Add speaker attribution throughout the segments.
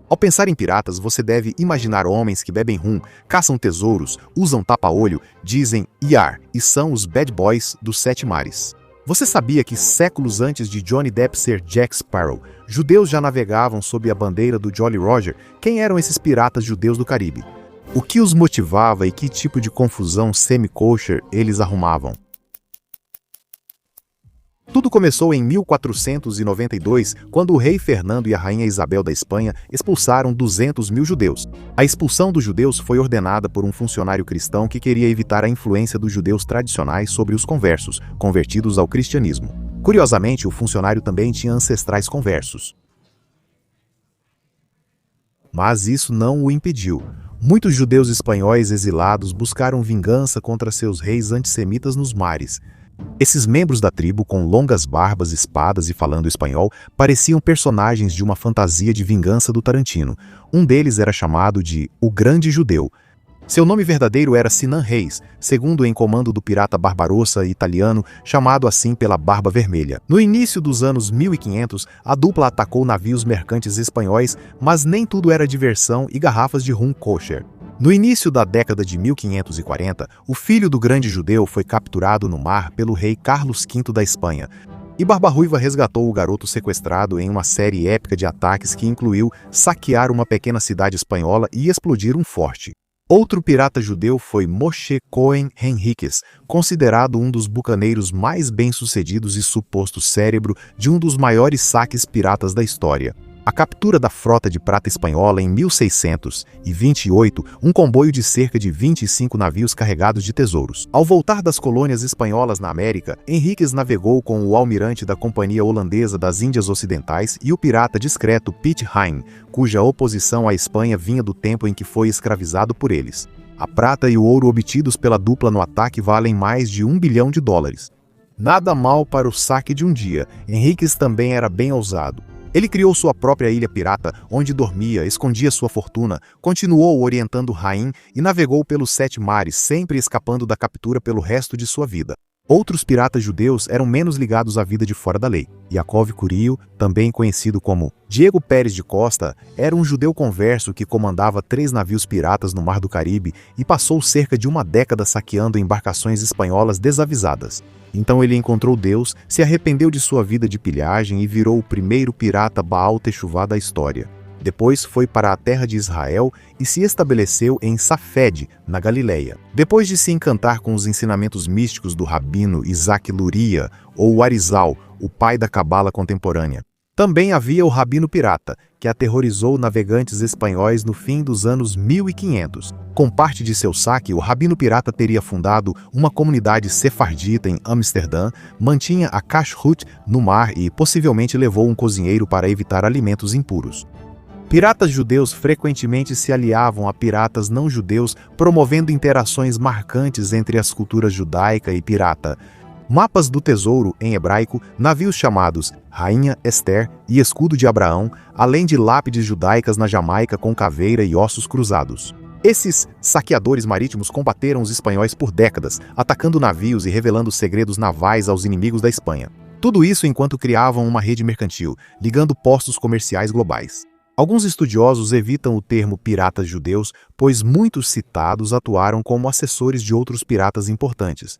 Speaker 1: Ao pensar em piratas, você deve imaginar homens que bebem rum, caçam tesouros, usam tapa-olho, dizem "Yar" e são os bad boys dos sete mares. Você sabia que séculos antes de Johnny Depp ser Jack Sparrow, judeus já navegavam sob a bandeira do Jolly Roger? Quem eram esses piratas judeus do Caribe? O que os motivava e que tipo de confusão semi-kosher eles arrumavam? Tudo começou em 1492, quando o rei Fernando e a rainha Isabel da Espanha expulsaram 200 mil judeus. A expulsão dos judeus foi ordenada por um funcionário cristão que queria evitar a influência dos judeus tradicionais sobre os conversos, convertidos ao cristianismo. Curiosamente, o funcionário também tinha ancestrais conversos. Mas isso não o impediu. Muitos judeus espanhóis exilados buscaram vingança contra seus reis antissemitas nos mares. Esses membros da tribo, com longas barbas, espadas e falando espanhol, pareciam personagens de uma fantasia de vingança do Tarantino. Um deles era chamado de O Grande Judeu. Seu nome verdadeiro era Sinan Reis, segundo em comando do pirata Barbarossa italiano, chamado assim pela Barba Vermelha. No início dos anos 1500, a dupla atacou navios mercantes espanhóis, mas nem tudo era diversão e garrafas de rum kosher. No início da década de 1540, o filho do grande judeu foi capturado no mar pelo rei Carlos V da Espanha, e Barba-Ruiva resgatou o garoto sequestrado em uma série épica de ataques que incluiu saquear uma pequena cidade espanhola e explodir um forte. Outro pirata judeu foi Moshe Cohen Henriques, considerado um dos bucaneiros mais bem-sucedidos e suposto cérebro de um dos maiores saques piratas da história. A captura da frota de prata espanhola em 1628, um comboio de cerca de 25 navios carregados de tesouros. Ao voltar das colônias espanholas na América, Henriques navegou com o almirante da Companhia Holandesa das Índias Ocidentais e o pirata discreto Piet Hein, cuja oposição à Espanha vinha do tempo em que foi escravizado por eles. A prata e o ouro obtidos pela dupla no ataque valem mais de $1 bilhão. Nada mal para o saque de um dia. Henriques também era bem ousado. Ele criou sua própria ilha pirata, onde dormia, escondia sua fortuna, continuou orientando Rain e navegou pelos sete mares, sempre escapando da captura pelo resto de sua vida. Outros piratas judeus eram menos ligados à vida de fora da lei. Yakov Curio, também conhecido como Diego Pérez de Costa, era um judeu converso que comandava 3 navios piratas no Mar do Caribe e passou cerca de uma década saqueando embarcações espanholas desavisadas. Então ele encontrou Deus, se arrependeu de sua vida de pilhagem e virou o primeiro pirata Baal Techuvá da história. Depois foi para a terra de Israel e se estabeleceu em Safed, na Galileia. Depois de se encantar com os ensinamentos místicos do rabino Isaac Luria, ou Arizal, o pai da cabala contemporânea. Também havia o rabino pirata, que aterrorizou navegantes espanhóis no fim dos anos 1500. Com parte de seu saque, o rabino pirata teria fundado uma comunidade sefardita em Amsterdã, mantinha a kashrut no mar e possivelmente levou um cozinheiro para evitar alimentos impuros. Piratas judeus frequentemente se aliavam a piratas não judeus, promovendo interações marcantes entre as culturas judaica e pirata. Mapas do tesouro, em hebraico, navios chamados Rainha Esther e Escudo de Abraão, além de lápides judaicas na Jamaica com caveira e ossos cruzados. Esses saqueadores marítimos combateram os espanhóis por décadas, atacando navios e revelando segredos navais aos inimigos da Espanha. Tudo isso enquanto criavam uma rede mercantil, ligando postos comerciais globais. Alguns estudiosos evitam o termo piratas judeus, pois muitos citados atuaram como assessores de outros piratas importantes.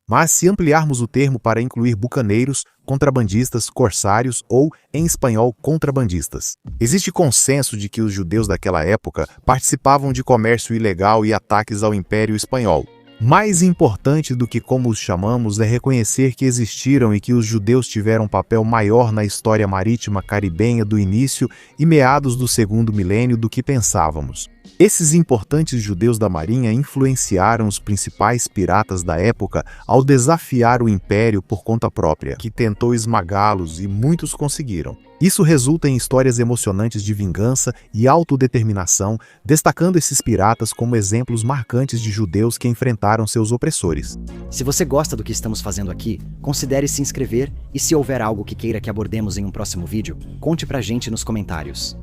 Speaker 1: Mas se ampliarmos o termo para incluir bucaneiros, contrabandistas, corsários ou, em espanhol, contrabandistas. Existe consenso de que os judeus daquela época participavam de comércio ilegal e ataques ao Império Espanhol. Mais importante do que como os chamamos é reconhecer que existiram e que os judeus tiveram um papel maior na história marítima caribenha do início e meados do segundo milênio do que pensávamos. Esses importantes judeus da marinha influenciaram os principais piratas da época ao desafiar o império por conta própria, que tentou esmagá-los e muitos conseguiram. Isso resulta em histórias emocionantes de vingança e autodeterminação, destacando esses piratas como exemplos marcantes de judeus que enfrentaram seus opressores.
Speaker 2: Se você gosta do que estamos fazendo aqui, considere se inscrever e se houver algo que queira que abordemos em um próximo vídeo, conte pra gente nos comentários.